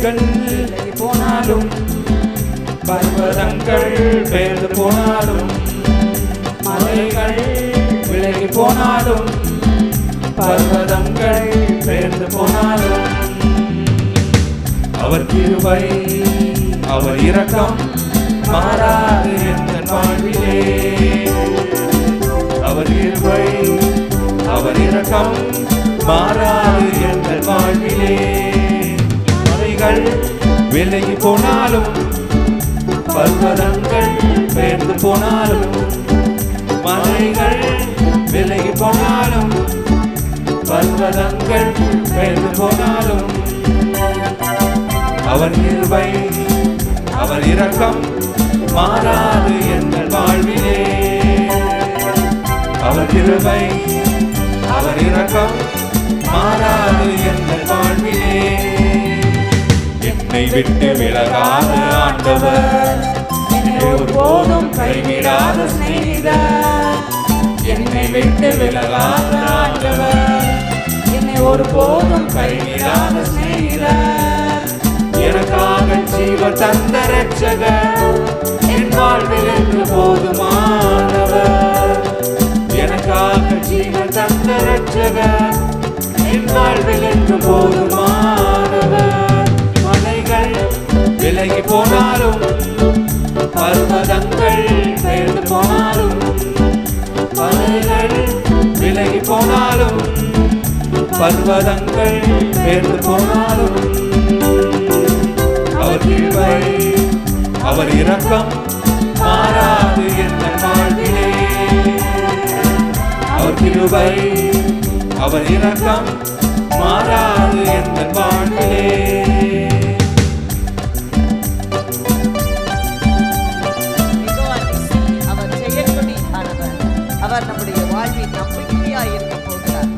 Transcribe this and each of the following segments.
மலைகள் விலகி போனாலும், பர்வதங்கள் பெயர்ந்து போனாலும், மலைகள் விலகி போனாலும், பர்வதங்கள் பெயர்ந்து போனாலும், அவர் கிருபை அவர் இரக்கம் மாறாது எந்த வாழ்விலே. அவர் கிருபை அவர் இரக்கம் மாறாது எந்த வாழ்விலே. மலைகள் விலகி போனாலும், பர்வதங்கள் பெயர்ந்து போனாலும், மலைகள் விலகி போனாலும், பர்வதங்கள் பெயர்ந்து போனாலும், அவர் கிருபை அவர் இரக்கம் மாறாது எங்கள் வாழ்விலே. அவர் கிருபை அவர் இரக்கம் மாறாது எங்கள் வாழ்விலே. என்னை விட்டு விலகாத ஆண்டவர், ஒருபோதும் கைவிடாத சிநேகிதர். என்னை விட்டு விலகாத ஆண்டவர், என்னை ஒருபோதும் கைவிடாத சிநேகிதர். எனக்காக ஜீவ தந்த ரட்சகர், என் வாழ்வில் என்று போதுமானவர். எனக்காக ஜீவ தந்த ரட்சகர், என் வாழ்வில் என்று போதுமானவர். மலைகள் விலகி போனாலும், பர்வதங்கள் பெயர்ந்து போனாலும், மலைகள் விலகி போனாலும், பர்வதங்கள் பெயர்ந்து போனாலும், அவர் கிருபை அவர் இரக்கம் மாறாது எந்த வாழ்விலே. அவர் கிருபை அவர் இரக்கம் மாறாது எந்த வாழ்விலே. அவர் செயற்கொடி ஆனவர். அவர் நம்முடைய வாழ்வில் நம்பிக்கையாய் இருக்க போகிறார்.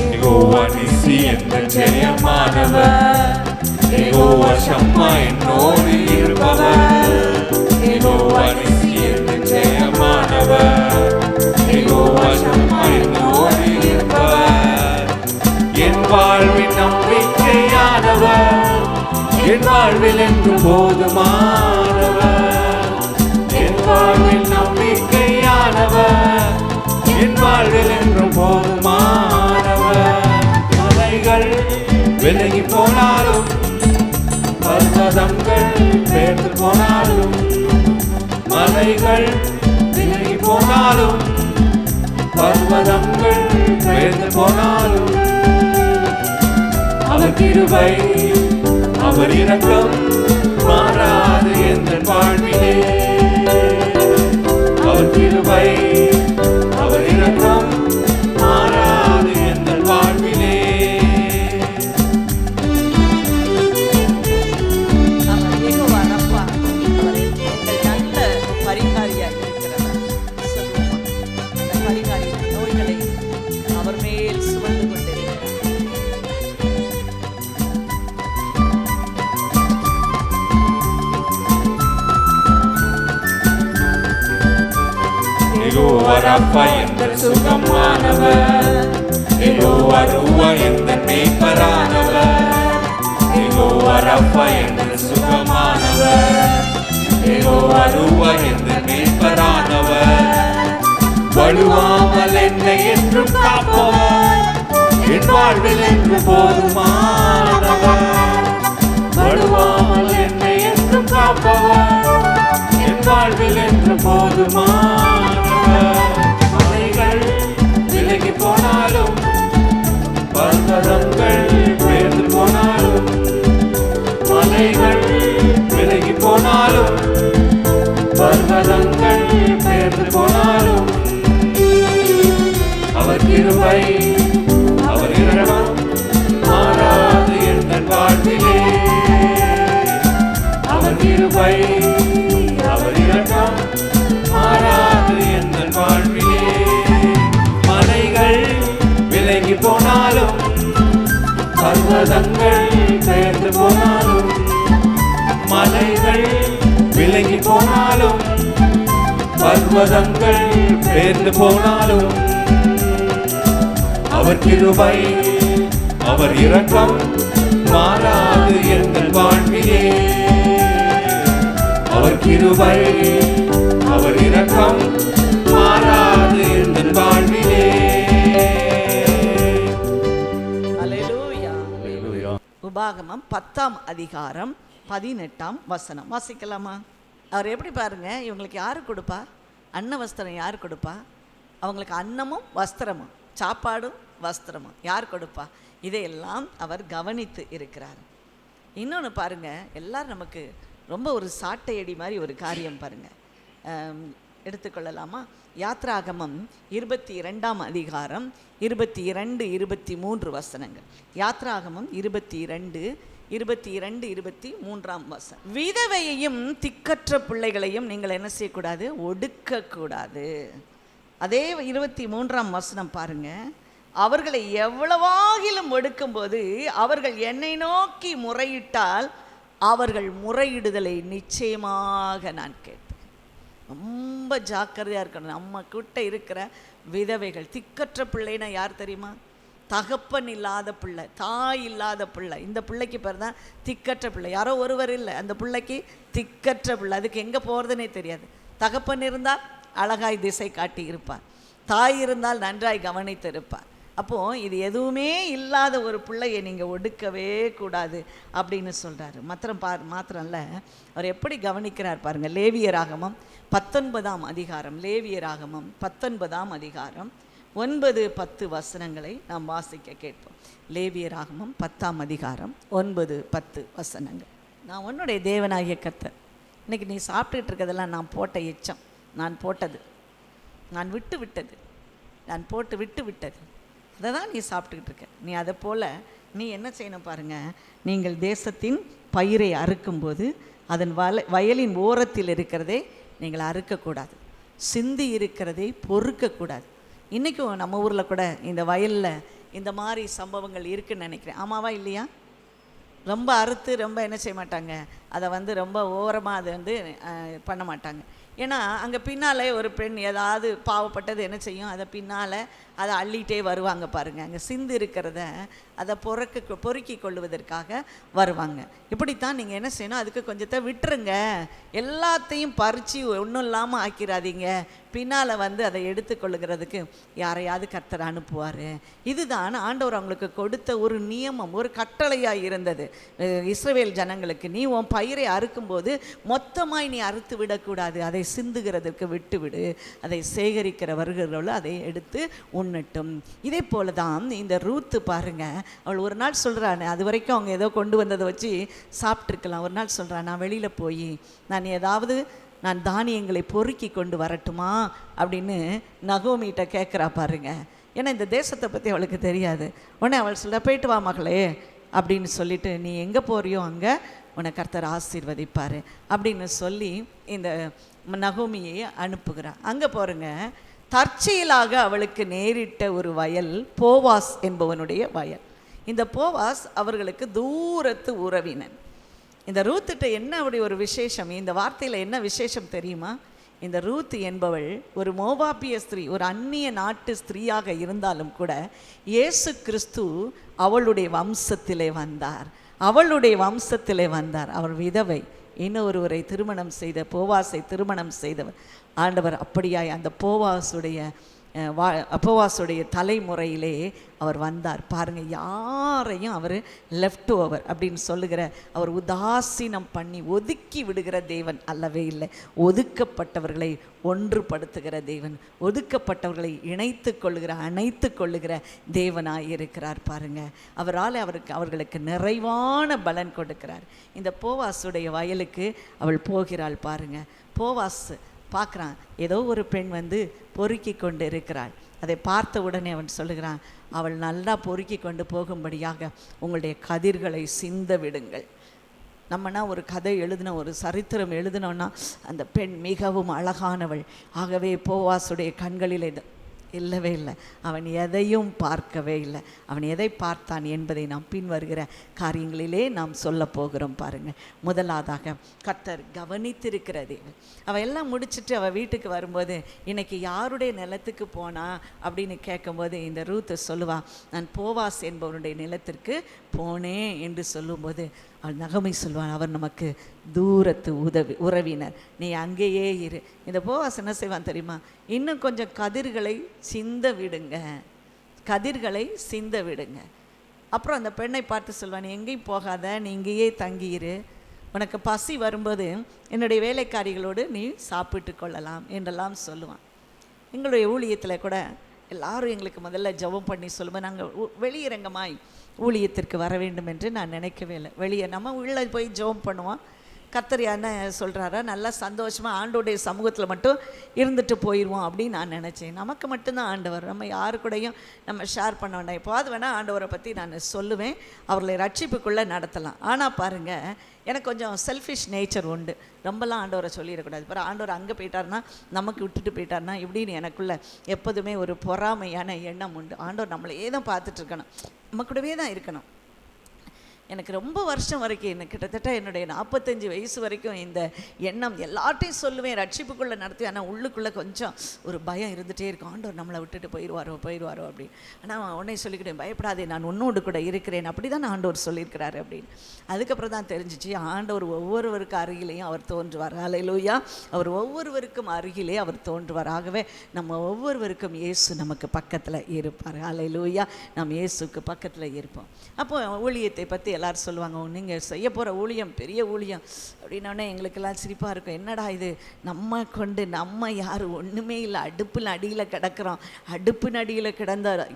யெகோவா நிசி எங்கள் ஜெயமானவர், யெகோவா ஷம்மா என்னோடு இருப்பவர். யெகோவா நிசி எங்கள் ஜெயமானவர், யெகோவா ஷம்மா என்னோடு இருப்பவர். என் வாழ்வின் நம்பிக்கையானவர், என் வாழ்வில் என்று போதுமானவர். என் வாழ்வில் நம்பிக்கையானவர், என் வாழ்வில் என்றும் போதுமானவர். மலைகள் விலகி போனாலும், பர்வதங்கள் பெயர்ந்து போனாலும், மலைகள் விலகி போனாலும், பர்வதங்கள் பெயர்ந்து போனாலும், அவர் கிருபை அவர் இரக்கம் மாறாது எந்த வாழ்விலே. அவர் கிருபை அவர் இரக்கம் மாறாது எந்த வாழ்விலே. அவர் யெகோவா ரப்பா, அவர் எங்கள் நல்ல பரிகாரியாய் இருக்கிறவர். சொல்லுவோமா, அந்த பரிகாரியின் நோய்களை அவர் மேல் சுமந்து கொண்டிருக்கிறார். யெகோவா ரப்பா எங்கள் சுகமானவர், யெகோவா ரூவா எங்கள் மேய்ப்பரானவர். யெகோவா ரப்பா எங்கள் சுகமானவர், யெகோவா ரூவா எங்கள் மேய்ப்பரானவர். வலுவாமல் என்னை என்றும் காப்பவர், என் வாழ்வில் என்று போதுமானவர். வலுவாமல் என்னை என்றும் காப்பவர், என் வாழ்வில் என்று போதுமானவர். மலைகள் விலகி போனாலும், பர்வதங்கள் பெயர்ந்து போனாலும், மலைகள் விலகி போனாலும், பர்வதங்கள் பெயர்ந்து போனாலும், அவர் கிருபை அவர் இரக்கம் மாறாது எங்கள் வாழ்விலே. அவர் கிருபை அவர் இரக்கம் மாறாது எங்கள் வாழ்விலே. மலைகள் விலகி போனாலும், பர்வதங்கள் பெயர்ந்து போனாலும், மலைகள் விலகி போனாலும், பர்வதங்கள் பெயர்ந்து போனாலும், அவர் கிருபை அவர் இரக்கம் மாறாது எங்கள் வாழ்விலே. அவர் கிருபை அவர் இரக்கம் மாறாது எங்கள் வாழ்விலே. அல்லேலூயா. அல்லேலூயா. உபாகமம் 10ஆம் அதிகாரம் 18ஆம் வசனம் வாசிக்கலாமா? அவர் எப்படி பாருங்க, இவங்களுக்கு யாரு கொடுப்பா? அன்ன வஸ்திரம் யார் கொடுப்பா? அவங்களுக்கு அன்னமும் வஸ்திரமும், சாப்பாடும் வஸ்திரமும் யார் கொடுப்பா? இதையெல்லாம் அவர் கவனித்து இருக்கிறார். இன்னொன்று பாருங்க, எல்லாரும் நமக்கு ரொம்ப ஒரு சாட்டையடி மாதிரி ஒரு காரியம் பாருங்க, எடுத்துக்கொள்ளலாமா? யாத்ராகமம் 22ஆம் அதிகாரம் 22, 23 வசனங்கள். யாத்ராகமம் 22, 23ஆம் வசனம். விதவையையும் திக்கற்ற பிள்ளைகளையும் நீங்கள் என்ன செய்யக்கூடாது? ஒடுக்கக்கூடாது. அதே 23ஆம் வசனம் பாருங்க, அவர்களை எவ்வளவாகிலும் ஒடுக்கும்போது அவர்கள் என்னை நோக்கி முறையிட்டால் அவர்கள் முறையிடுதலை நிச்சயமாக நான் கேட்பேன். ரொம்ப ஜாக்கிரதையாக இருக்கணும். நம்ம கிட்ட இருக்கிற விதவைகள், திக்கற்ற பிள்ளைன்னா யார் தெரியுமா? தகப்பன் இல்லாத பிள்ளை, தாய் இல்லாத பிள்ளை. இந்த பிள்ளைக்கு பேர் தான் திக்கற்ற பிள்ளை. யாரோ ஒருவர் இல்லை, அந்த பிள்ளைக்கு திக்கற்ற பிள்ளை. அதுக்கு எங்கே போகிறதுனே தெரியாது. தகப்பன் இருந்தால் அழகாய் திசை காட்டி இருப்பார், தாய் இருந்தால் நன்றாய் கவனித்து இருப்பார். அப்போது இது எதுவுமே இல்லாத ஒரு பிள்ளையை நீங்கள் ஒடுக்கவே கூடாது அப்படின்னு சொல்கிறாரு. மாத்திரம் இல்லை, அவர் எப்படி கவனிக்கிறார் பாருங்கள். லேவியராகமம் 19ஆம் அதிகாரம், லேவியராகமம் 19ஆம் அதிகாரம் 9, 10 வசனங்களை நாம் வாசிக்க கேட்போம். லேவியராகமம் 10ஆம் அதிகாரம் 9, 10 வசனங்கள். நான் உன்னுடைய தேவனாகிய கர்த்தர். இன்றைக்கி நீ சாப்பிட்டுட்டு இருக்கிறதெல்லாம் நான் போட்ட எச்சம், நான் போட்டது, நான் விட்டு விட்டது, நான் போட்டு விட்டு விட்டது, அதை தான் நீ சாப்பிட்டுக்கிட்டு இருக்க. நீ அதை போல் நீ என்ன செய்யணும் பாருங்கள். நீங்கள் தேசத்தின் பயிரை அறுக்கும்போது அதன் வயலின் ஓரத்தில் இருக்கிறதே நீங்கள் அறுக்கக்கூடாது, சிந்தி இருக்கிறதை பொறுக்கக்கூடாது. இன்றைக்கும் நம்ம ஊரில் கூட இந்த வயலில் இந்த மாதிரி சம்பவங்கள் இருக்குதுன்னு நினைக்கிறேன். ஆமாவா இல்லையா? ரொம்ப அறுத்து ரொம்ப என்ன செய்ய மாட்டாங்க, அதை ரொம்ப ஓரமாக அதை பண்ண மாட்டாங்க. ஏன்னா அங்கே பின்னால் ஒரு பெண் ஏதாவது பாவப்பட்டது என்ன செய்யும், அதை பின்னால் அதை அள்ளிகிட்டே வருவாங்க பாருங்கள். அங்கே சிந்து இருக்கிறத அதை பொறுக்கி கொள்வதற்காக வருவாங்க. இப்படித்தான் நீங்கள் என்ன செய்யணும், அதுக்கு கொஞ்சத்தை விட்டுருங்க, எல்லாத்தையும் பறித்து ஒன்றும் இல்லாமல் ஆக்கிடாதீங்க. பின்னால் அதை எடுத்துக்கொள்ளுகிறதுக்கு யாரையாவது கர்த்தர் அனுப்புவார். இதுதான் ஆண்டவர் அவங்களுக்கு கொடுத்த ஒரு நியமம், ஒரு கட்டளையாக இருந்தது இஸ்ரவேல் ஜனங்களுக்கு. நீ உன் பயிரை அறுக்கும்போது மொத்தமாய் நீ அறுத்து விடக்கூடாது, அதை சிந்துகிறதுக்கு விட்டுவிடு, அதை சேகரிக்கிறவர்களோ அதை எடுத்து உண்ணட்டும். இதே போல தான் இந்த ரூத்து பாருங்க, அவள் ஒரு நாள் சொல்கிறானே, அது வரைக்கும் அவங்க ஏதோ கொண்டு வந்ததை வச்சு சாப்பிட்ருக்கலாம். ஒரு நாள் சொல்கிறான், நான் வெளியில் போய் நான் தானியங்களை பொறுக்கி கொண்டு வரட்டுமா அப்படின்னு நகோமிகிட்ட கேட்குறா பாருங்க. ஏன்னா இந்த தேசத்தை பற்றி அவளுக்கு தெரியாது. உடனே அவள் சொல்ல, போயிட்டு வா மகளே அப்படின்னு சொல்லிட்டு, நீ எங்கே போறியோ அங்கே உன்னை கர்த்தர் ஆசீர்வதிப்பார் அப்படின்னு சொல்லி இந்த நகோமியை அனுப்புகிறான். அங்கே போகிறங்க, தற்செயலாக அவளுக்கு நேரிட்ட ஒரு வயல் போவாஸ் என்பவனுடைய வயல். இந்த போவாஸ் அவர்களுக்கு தூரத்து உறவினன். இந்த ரூத்துட்ட என்ன அப்படி ஒரு விசேஷம், இந்த வார்த்தையில் என்ன விசேஷம் தெரியுமா? இந்த ரூத் என்பவள் ஒரு மோவாபிய ஸ்திரீ, ஒரு அந்நிய நாட்டு ஸ்திரீயாக இருந்தாலும் கூட இயேசு கிறிஸ்து அவளுடைய வம்சத்திலே வந்தார். அவள் விதவை, இன்னொருவரை திருமணம் செய்த போவாசை திருமணம் செய்தவர் ஆண்டவர். அப்படியாய் அந்த போவாசுடைய தலைமுறையிலே அவர் வந்தார் பாருங்கள். யாரையும் அவர் லெஃப்ட் ஓவர் அப்படின்னு சொல்லுகிற, அவர் உதாசீனம் பண்ணி ஒதுக்கி விடுகிற தேவன் அல்லவே இல்லை. ஒதுக்கப்பட்டவர்களை ஒன்றுபடுத்துகிற தேவன், ஒதுக்கப்பட்டவர்களை அணைத்து கொள்ளுகிற தேவனாய் இருக்கிறார் பாருங்கள். அவரால் அவர்களுக்கு நிறைவான பலன் கொடுக்கிறார். இந்த போவாசுடைய வயலுக்கு அவள் போகிறாள் பாருங்கள். போவாஸ் பார்க்குறான், ஏதோ ஒரு பெண் பொறுக்கி கொண்டு இருக்கிறாள். அதை பார்த்த உடனே அவன் சொல்லுகிறான், அவள் நல்லா பொறுக்கி கொண்டு போகும்படியாக உங்களுடைய கதிர்களை சிந்த விடுங்கள். நம்மனா ஒரு கதை எழுதினோம், ஒரு சரித்திரம் எழுதினோன்னா அந்த பெண் மிகவும் அழகானவள். ஆகவே போவாசுடைய கண்களில் இல்லவே இல்லை. அவன் எதையும் பார்க்கவே இல்லை. அவன் எதை பார்த்தான் என்பதை நாம் பின்வருகிற காரியங்களிலே நாம் சொல்ல போகிறோம். பாருங்கள், முதலாவதாக கர்த்தர் கவனித்திருக்கிற தேவன். அவள் எல்லாம் முடிச்சுட்டு அவள் வீட்டுக்கு வரும்போது, இன்னைக்கு யாருடைய நிலத்துக்கு போனா அப்படின்னு கேட்கும்போது இந்த ரூத்து சொல்லுவா, நான் போவாஸ் என்பவருடைய நிலத்திற்கு போனேன் என்று சொல்லும்போது அவள் நகமை சொல்வாள், அவர் நமக்கு தூரத்து உறவினர், நீ அங்கேயே இரு. இந்த போவாஸ் என்ன செய்வான் தெரியுமா? இன்னும் கொஞ்சம் கதிர்களை சிந்த விடுங்க, கதிர்களை சிந்த விடுங்க. அப்புறம் அந்த பெண்ணை பார்த்து சொல்வான், நீ எங்கேயும் போகாத, நீ இங்கேயே தங்கியிரு, உனக்கு பசி வரும்போது என்னுடைய வேலைக்காரிகளோடு நீ சாப்பிட்டு கொள்ளலாம் என்றெல்லாம் சொல்லுவான். எங்களுடைய ஊழியத்தில் கூட எல்லாரும் எங்களுக்கு முதல்ல ஜெபம் பண்ணி சொல்லுவோம். நாங்கள் வெளியரங்கமாய் ஊழியத்திற்கு வர வேண்டும் என்று நான் நினைக்கவே இல்லை. வெளியே நம்ம உள்ளே போய் ஜெபம் பண்ணுவோம். கர்த்தர் என்ன சொல்கிறாரா, நல்லா சந்தோஷமாக ஆண்டோடைய சமூகத்தில் மட்டும் இருந்துட்டு போயிடுவோம் அப்படின்னு நான் நினச்சேன். நமக்கு மட்டும்தான் ஆண்டவர், நம்ம யாரு கூடயும் நம்ம ஷேர் பண்ண வேண்டாம். எப்போது வேணால் ஆண்டவரை பற்றி நான் சொல்லுவேன், அவர்களை ரட்சிப்புக்குள்ளே நடத்தலாம். ஆனால் பாருங்கள், எனக்கு கொஞ்சம் செல்ஃபிஷ் நேச்சர் உண்டு. ரொம்பலாம் ஆண்டவரை சொல்லிடக்கூடாது. அப்புறம் ஆண்டவர் அங்கே போயிட்டார்னா, நமக்கு விட்டுட்டு போயிட்டார்னா இப்படின்னு எனக்குள்ளே எப்போதுமே ஒரு பொறாமையான எண்ணம் உண்டு. ஆண்டவர் நம்மளையே தான் பார்த்துட்ருக்கணும், நம்ம கூடவே தான் இருக்கணும். எனக்கு ரொம்ப வருஷம் வரைக்கும், எனக்கு கிட்டத்தட்ட என்னுடைய 45 வயசு வரைக்கும் இந்த எண்ணம் எல்லார்ட்டையும் சொல்லுவேன், ரட்சிப்புக்குள்ளே நடத்துவேன். ஆனால் உள்ளுக்குள்ளே கொஞ்சம் ஒரு பயம் இருந்துகிட்டே இருக்கும், ஆண்டவர் நம்மளை விட்டுட்டு போயிடுவாரோ அப்படின்னு. ஆனால் உடனே சொல்லிக்கிட்டேன், பயப்படாதே, நான் உன்னோடு கூட இருக்கிறேன், அப்படி தான் ஆண்டவர் சொல்லியிருக்கிறாரு அப்படின்னு. அதுக்கப்புறம் தான் தெரிஞ்சிச்சு, ஆண்டவர் ஒவ்வொருவருக்கு அருகிலேயும் அவர் தோன்றுவார். ஹல்லேலூயா. அவர் ஒவ்வொருவருக்கும் அருகிலே அவர் தோன்றுவார். ஆகவே நம்ம ஒவ்வொருவருக்கும் இயேசு நமக்கு பக்கத்தில் இருப்பார். ஹல்லேலூயா. நம்ம இயேசுக்கு பக்கத்தில் இருப்போம். அப்போ ஊழியத்தை பற்றி எல்லாரும் சொல்லுவாங்க, நீங்கள் செய்ய போகிற ஊழியம் பெரிய ஊழியம் அப்படின்னோடனே எங்களுக்கெல்லாம் சிரிப்பாக இருக்கும். என்னடா இது, நம்ம கொண்டு நம்ம யார் ஒன்றுமே இல்லை, அடுப்பில் அடியில் கிடக்கிறோம். அடுப்பின் அடியில்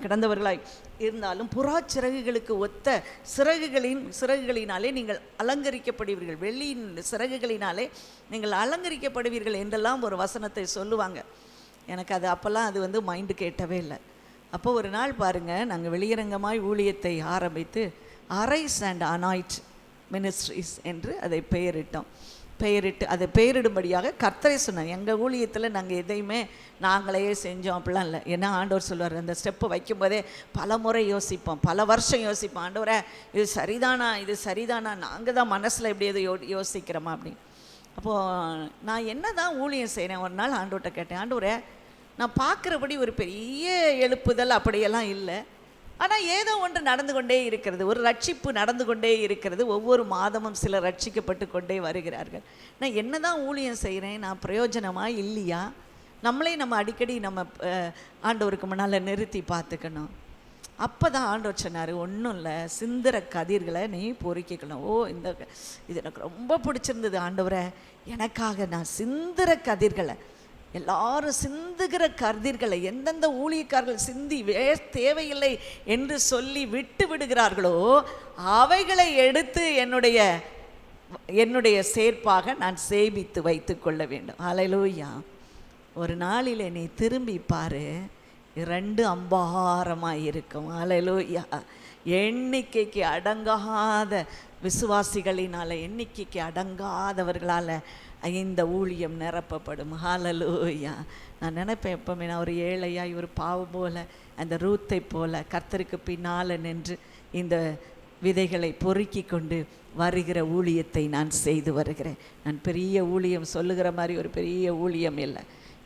கிடந்தவர்களாய் இருந்தாலும் புறா சிறகுகளுக்கு ஒத்த சிறகுகளினாலே நீங்கள் அலங்கரிக்கப்படுவீர்கள், வெள்ளியின் சிறகுகளினாலே நீங்கள் அலங்கரிக்கப்படுவீர்கள் என்றெல்லாம் ஒரு வசனத்தை சொல்லுவாங்க. எனக்கு அது அப்போல்லாம் அது மைண்டு கேட்டவே இல்லை. அப்போ ஒரு நாள் பாருங்கள், நாங்கள் வெளியரங்கமாய் ஊழியத்தை ஆரம்பித்து அரைஸ் அண்ட் அனாய்ட் மினிஸ்ட்ரிஸ் என்று அதை பெயரிட்டு அதை பெயரிடும்படியாக கர்த்தரை சொன்னார். எங்கள் ஊழியத்தில் நாங்கள் எதையுமே நாங்களே செஞ்சோம் அப்படிலாம் இல்லை. ஏன்னா ஆண்டவர் சொல்லுவார், அந்த ஸ்டெப்பு வைக்கும்போதே பல முறை யோசிப்போம், பல வருஷம் யோசிப்போம், ஆண்டவரே இது சரிதானா, நாங்கள் தான் மனசில் எப்படி எதை யோசிக்கிறோமா அப்படின்னு. அப்போது நான் என்ன தான் ஊழியம் செய்கிறேன். ஒரு நாள் ஆண்டவர்கிட்ட கேட்டேன், ஆண்டவரே நான் பார்க்குறபடி ஒரு பெரிய எழுப்புதல் அப்படியெல்லாம் இல்லை, ஆனால் ஏதோ ஒன்று நடந்து கொண்டே இருக்கிறது, ஒரு ரட்சிப்பு நடந்து கொண்டே இருக்கிறது, ஒவ்வொரு மாதமும் சிலர் ரட்சிக்கப்பட்டு கொண்டே வருகிறார்கள். நான் என்ன தான் ஊழியம் செய்கிறேன், நான் பிரயோஜனமாக இல்லையா? நம்ம அடிக்கடி நம்ம ஆண்டவருக்கு முன்னால் நிறுத்தி பார்த்துக்கணும். அப்போ தான் ஆண்டவர் சொன்னார், ஒன்றும் இல்லை, சிந்திர கதிர்களை நீ பொறுக்கிக்கணும். இது எனக்கு ரொம்ப பிடிச்சிருந்தது ஆண்டவரை, எனக்காக நான் சிந்திர கதிர்களை, எல்லாரும் சிந்துகிற கதிர்களை எந்தெந்த ஊழியக்காரர்கள் சிந்தி தேவையில்லை என்று சொல்லி விட்டு விடுகிறார்களோ அவைகளை எடுத்து என்னுடைய சேர்ப்பாக நான் சேமித்து வைத்து கொள்ள வேண்டும். ஹல்லேலூயா. ஒரு நாளில் நீ திரும்பி பாரு, 2 அம்பாரமாக இருக்கும். ஹல்லேலூயா. எண்ணிக்கைக்கு அடங்காத விசுவாசிகளினால், எண்ணிக்கைக்கு அடங்காதவர்களால் இந்த ஊழியம் நிரப்பப்படும். ஹல்லேலூயா. நான் நினைப்பேன் எப்பவுமே, நான் ஒரு ஏழையாய் ஒரு பாவம் போல அந்த ரூத்தை போல கர்த்தருக்கு பின்னால் நின்று இந்த விதைகளை பொறுக்கி கொண்டு வருகிற ஊழியத்தை நான் செய்து வருகிறேன். நான் பெரிய ஊழியம் சொல்லுகிற மாதிரி ஒரு பெரிய ஊழியம் இல்லை.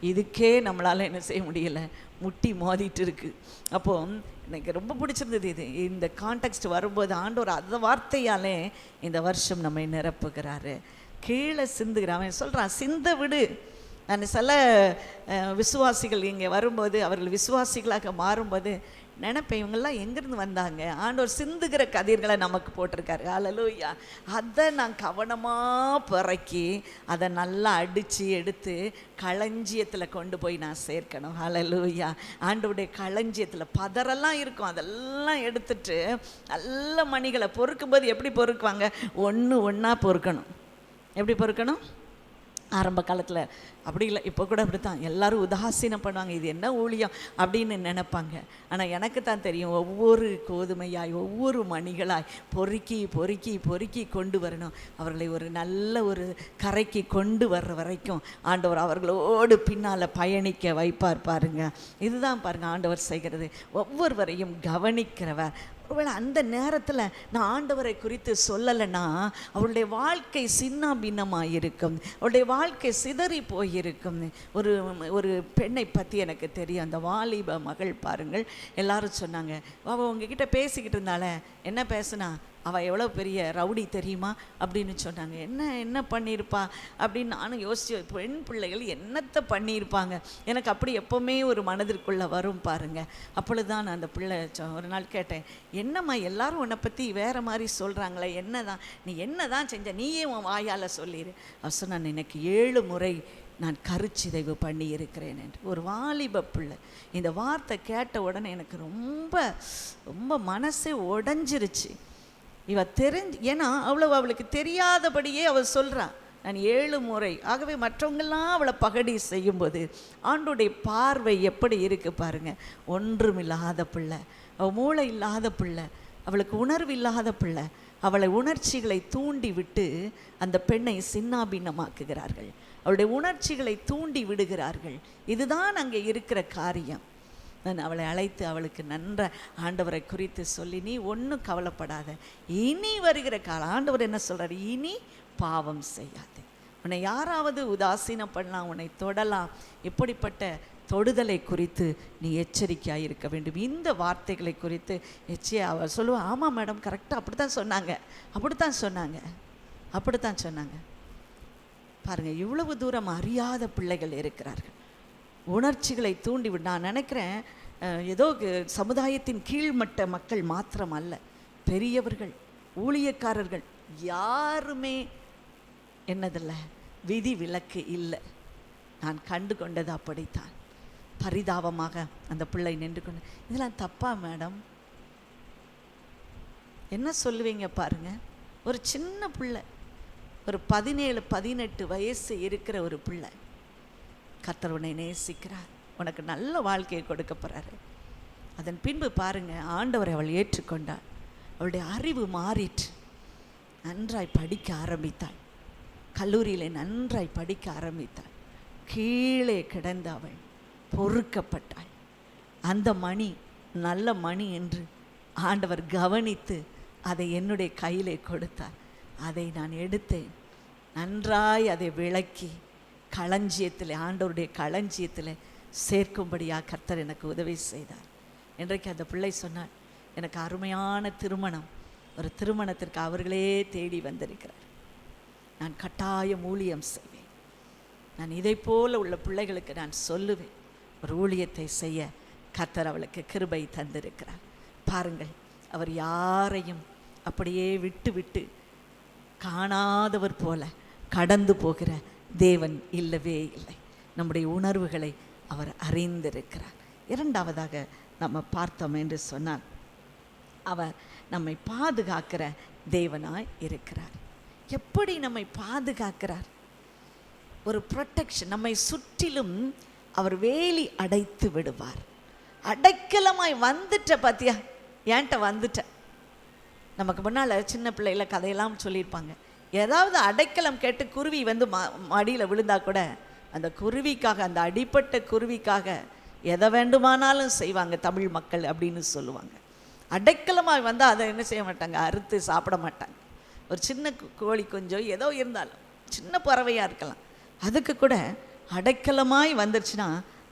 இதுக்கே நம்மளால் என்ன செய்ய முடியலை, முட்டி மோதிட்டு இருக்கு. அப்போது எனக்கு ரொம்ப பிடிச்சிருந்தது இந்த கான்டெக்ஸ்ட் வரும்போது, ஆண்டவர் அந்த வார்த்தையாலே இந்த வருஷம் நம்மை நிரப்புகிறாரு. கீழே சிந்துகிறான். அவன் சொல்கிறான், சிந்த விடு. நான் சில விசுவாசிகள் இங்கே வரும்போது, அவர்கள் விசுவாசிகளாக மாறும்போது நினைப்பேன், இவங்கெல்லாம் எங்கேருந்து வந்தாங்க? ஆண்டவர் சிந்துகிற கதிர்களை நமக்கு போட்டிருக்காரு. ஹல்லேலூயா. அதை நான் கவனமாக பிறக்கி அதை நல்லா அடித்து எடுத்து களஞ்சியத்தில் கொண்டு போய் நான் சேர்க்கணும். ஹல்லேலூயா. ஆண்டவருடைய களஞ்சியத்தில் பதரெல்லாம் இருக்கும், அதெல்லாம் எடுத்துட்டு நல்ல மணிகளை பொறுக்கும்போது எப்படி பொறுக்குவாங்க? ஒன்று ஒன்றா பொறுக்கணும். எப்படி பொறுக்கணும்? ஆரம்ப காலத்தில் அப்படி இல்லை. இப்போ கூட அப்படி தான் எல்லாரும் உதாசீனம் பண்ணுவாங்க, இது என்ன ஊழியம் அப்படின்னு நினைப்பாங்க. ஆனால் எனக்கு தான் தெரியும், ஒவ்வொரு கோதுமையாய் ஒவ்வொரு மணிகளாய் பொறுக்கி பொறுக்கி பொறுக்கி கொண்டு வரணும். அவர்களை ஒரு நல்ல ஒரு கரைக்கு கொண்டு வர்ற வரைக்கும் ஆண்டவர் அவர்களோடு பின்னால் பயணிக்க வைப்பார் பாருங்க. இதுதான் பாருங்கள் ஆண்டவர் செய்கிறது, ஒவ்வொருவரையும் கவனிக்கிறவர். ஒருவேளை அந்த நேரத்தில் நான் ஆண்டவரை குறித்து சொல்லலைன்னா அவருடைய வாழ்க்கை சின்ன பின்னமாக இருக்கும், அவருடைய வாழ்க்கை சிதறி போயிருக்கும். ஒரு பெண்ணை பற்றி எனக்கு தெரியும், அந்த வாலிப மகள் பாருங்கள். எல்லாரும் சொன்னாங்க, அவள் உங்ககிட்ட பேசிக்கிட்டு இருந்தால, என்ன பேசுனா, அவள் எவ்வளோ பெரிய ரவுடி தெரியுமா அப்படின்னு சொன்னாங்க. என்ன பண்ணியிருப்பா அப்படின்னு நானும் யோசிச்சு, பெண் பிள்ளைகள் என்னத்தை பண்ணியிருப்பாங்க எனக்கு அப்படி எப்போவுமே ஒரு மனதிற்குள்ளே வரும் பாருங்கள். அப்பொழுது தான் நான் அந்த பிள்ளை ஒரு நாள் கேட்டேன், என்னம்மா எல்லாரும் உன்னை பற்றி வேறு மாதிரி சொல்கிறாங்களே, நீ என்ன தான் செஞ்ச, நீயே உன் வாயால் சொல்லிடு. அவர் சொன்னான், எனக்கு 7 முறை நான் கருச்சிதைவு பண்ணி இருக்கிறேன் என்று. ஒரு வாலிப பிள்ளை இந்த வார்த்தை கேட்ட உடனே எனக்கு ரொம்ப ரொம்ப மனசே உடஞ்சிருச்சு. ஏன்னா அவளுக்கு தெரியாதபடியே அவள் சொல்கிறான், நான் 7 முறை. ஆகவே மற்றவங்கெல்லாம் அவளை பகடி செய்யும்போது ஆண்டோடைய பார்வை எப்படி இருக்குது பாருங்கள். ஒன்றுமில்லாத பிள்ளை, அவள் மூளை இல்லாத பிள்ளை, அவளுக்கு உணர்வு இல்லாத பிள்ளை, அவளை உணர்ச்சிகளை தூண்டி விட்டு அந்த பெண்ணை சின்னாபின்னமாக்குகிறார்கள், அவளுடைய உணர்ச்சிகளை தூண்டி விடுகிறார்கள். இதுதான் அங்கே இருக்கிற காரியம். நான் அவளை அழைத்து அவளுக்கு நன்ற ஆண்டவரை குறித்து சொல்லி, நீ ஒன்றும் கவலைப்படாத, இனி வருகிற காலம் ஆண்டவர் என்ன சொல்கிறார், இனி பாவம் செய்யாது. உன்னை யாராவது உதாசீனம் பண்ணலாம், உன்னை தொடலாம், இப்படிப்பட்ட தொடுதலை குறித்து நீ எச்சரிக்கையாக இருக்க வேண்டும். இந்த வார்த்தைகளை குறித்து அவள் சொல்லுவாள், ஆமாம் மேடம் கரெக்டாக அப்படித்தான் சொன்னாங்க. பாருங்கள், இவ்வளவு தூரம் அறியாத பிள்ளைகள் இருக்கிறார்கள், உணர்ச்சிகளை தூண்டிவிடு. நான் நினைக்கிறேன் ஏதோ சமுதாயத்தின் கீழ்மட்ட மக்கள் மாத்திரம் அல்ல, பெரியவர்கள், ஊழியக்காரர்கள் யாருமே என்னதில்லை, விதி விலக்கு இல்லை. நான் கண்டு கொண்டது அப்படித்தான். பரிதாபமாக அந்த பிள்ளை நின்று கொண்டு, இதெல்லாம் தப்பா மேடம், என்ன சொல்லுவீங்க பாருங்க. ஒரு சின்ன பிள்ளை, ஒரு 17-18 வயசு இருக்கிற ஒரு பிள்ளை. கர்த்தர் உன்னை நேசிக்கிறார், உனக்கு நல்ல வாழ்க்கையை கொடுக்க போகிறாரு. அதன் பின்பு பாருங்கள், ஆண்டவரை அவள் ஏற்றுக்கொண்டாள், அவளுடைய அறிவு மாறிற்று, நன்றாய் படிக்க ஆரம்பித்தாள், கல்லூரியில் நன்றாய் படிக்க ஆரம்பித்தாள். கீழே கிடந்த அவள் பொறுக்கப்பட்டாள். அந்த மணி நல்ல மணி என்று ஆண்டவர் கவனித்து அதை என்னுடைய கையிலே கொடுத்தார். அதை நான் எடுத்தேன், நன்றாய் அதை விளக்கி களஞ்சியத்தில், ஆண்டவருடைய களஞ்சியத்தில் சேர்க்கும்படியாக கர்த்தர் எனக்கு உதவி செய்தார். இன்றைக்கு அந்த பிள்ளை சொன்னாள், எனக்கு அருமையான திருமணம், ஒரு திருமணத்திற்கு அவர்களே தேடி வந்திருக்கிறார், நான் கட்டாயம் ஊழியம் செய்வேன். நான் இதை போல உள்ள பிள்ளைகளுக்கு நான் சொல்லுவேன், ஒரு ஊழியத்தை செய்ய கர்த்தர் அவளுக்கு கிருபை தந்திருக்கிறார். பாருங்கள், அவர் யாரையும் அப்படியே விட்டு விட்டு காணாதவர் போல கடந்து போகிற தேவன் இல்லவே இல்லை. நம்முடைய உணர்வுகளை அவர் அறிந்திருக்கிறார். இரண்டாவதாக நம்ம பார்த்தோம் என்று சொன்னால், அவர் நம்மை பாதுகாக்கிற தேவனாய் இருக்கிறார். எப்படி நம்மை பாதுகாக்கிறார்? ஒரு ப்ரொடெக்ஷன், நம்மை சுற்றிலும் அவர் வேலி அடைத்து விடுவார். அடைக்கலமாய் வந்துட்ட பார்த்தியா, ஏன்ட்ட வந்துட்ட. நமக்கு முன்னால் சின்ன பிள்ளைகள கதையெல்லாம் சொல்லியிருப்பாங்க, ஏதாவது அடைக்கலம் கேட்டு குருவி வந்து மடியில் விழுந்தா கூட அந்த குருவிக்காக, அந்த அடிப்பட்ட குருவிக்காக எதை வேண்டுமானாலும் செய்வாங்க தமிழ் மக்கள் அப்படின்னு சொல்லுவாங்க. அடைக்கலமாக வந்தால் அதை என்ன செய்ய மாட்டாங்க, அறுத்து சாப்பிட மாட்டாங்க. ஒரு சின்ன கோழி கொஞ்சம் ஏதோ இருந்தாலும், சின்ன பறவையாக இருக்கலாம், அதுக்கு கூட அடைக்கலமாய் வந்துருச்சுன்னா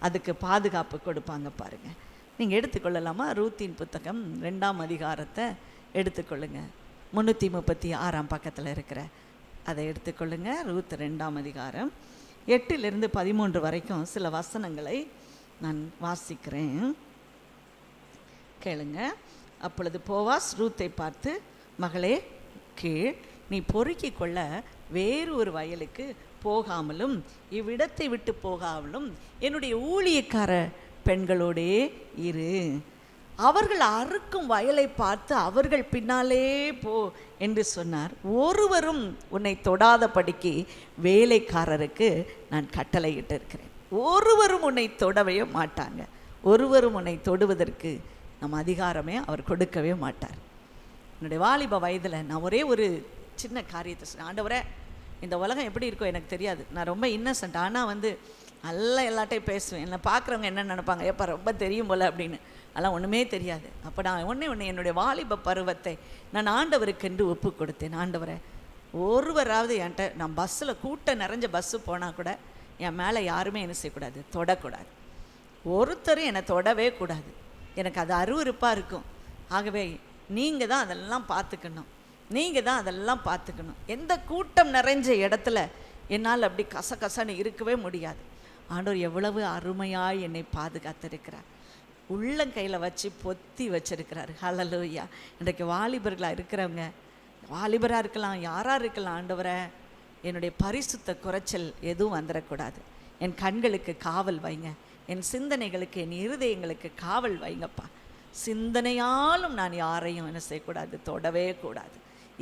அதுக்கு பாதுகாப்பு கொடுப்பாங்க. பாருங்கள், நீங்கள் எடுத்துக்கொள்ளலாமா? ரூத்தின் புத்தகம் 2ஆம் அதிகாரத்தை எடுத்துக்கொள்ளுங்க, 336ஆம் பக்கத்தில் இருக்கிற அதை எடுத்துக்கொள்ளுங்க. ரூத் 2ஆம் அதிகாரம் 8லிருந்து 13 வரைக்கும் சில வசனங்களை நான் வாசிக்கிறேன், கேளுங்க. அப்பொழுது போவாஸ் ரூத்தை பார்த்து, மகளே கீழ், நீ பொறுக்கி கொள்ள வேறு ஒரு வயலுக்கு போகாமலும் இவ்விடத்தை விட்டு போகாமலும் என்னுடைய ஊழியக்கார பெண்களோடே இரு. அவர்கள் அறுக்கும் வயலை பார்த்து அவர்கள் பின்னாலே போ என்று சொன்னார். ஒருவரும் உன்னை தொடாதபடிக்கு வேலைக்காரருக்கு நான் கட்டளையிட்டு இருக்கிறேன். ஒருவரும் உன்னை தொடவே மாட்டாங்க. ஒருவரும் உன்னை தொடுவதற்கு நம்ம அதிகாரமே அவர் கொடுக்கவே மாட்டார். என்னுடைய வாலிப வயதில் நான் ஒரே ஒரு சின்ன காரியத்தை சொன்னேன். ஆண்டவரே, இந்த உலகம் எப்படி இருக்கோ எனக்கு தெரியாது, நான் ரொம்ப இன்னசென்ட், ஆனால் நல்லா எல்லாட்டையும் பேசுவேன். என்னை பார்க்குறவங்க என்ன நினைப்பாங்க, எப்போ ரொம்ப தெரியும் போல் அப்படின்னு. அதெல்லாம் ஒன்றுமே தெரியாது. அப்போ நான் ஒன்று என்னுடைய வாலிப பருவத்தை நான் ஆண்டவருக்கென்று ஒப்பு கொடுத்தேன். ஆண்டவரை, ஒருவராவது என்கிட்ட, நான் பஸ்ஸில் கூட்டம் நிறைஞ்ச பஸ்ஸு போனால் கூட என் மேலே யாருமே என்ன செய்யக்கூடாது, தொடக்கூடாது. ஒருத்தரும் என்னை தொடவே கூடாது. எனக்கு அது அருவருப்பாக இருக்கும். ஆகவே நீங்கள் தான் அதெல்லாம் பார்த்துக்கணும், நீங்கள் தான் அதெல்லாம் பார்த்துக்கணும். எந்த கூட்டம் நிறைஞ்ச இடத்துல என்னால் அப்படி கசகசன்னு இருக்கவே முடியாது. ஆண்டவர் எவ்வளவு அருமையாக என்னை பாதுகாத்திருக்கிறார். உள்ளங்கையில் வச்சு பொத்தி வச்சிருக்கிறார். ஹல்லேலூயா. இன்றைக்கு வாலிபர்களாக இருக்கிறவங்க, வாலிபராக இருக்கலாம், யாராக இருக்கலாம், ஆண்டவரை என்னுடைய பரிசுத்த குறைச்சல் எதுவும் வந்துடக்கூடாது. என் கண்களுக்கு காவல் வைங்க, என் சிந்தனைகளுக்கு, என் இருதயங்களுக்கு காவல் வைங்கப்பா. சிந்தனையாலும் நான் யாரையும் என்ன செய்யக்கூடாது, தொடவே கூடாது.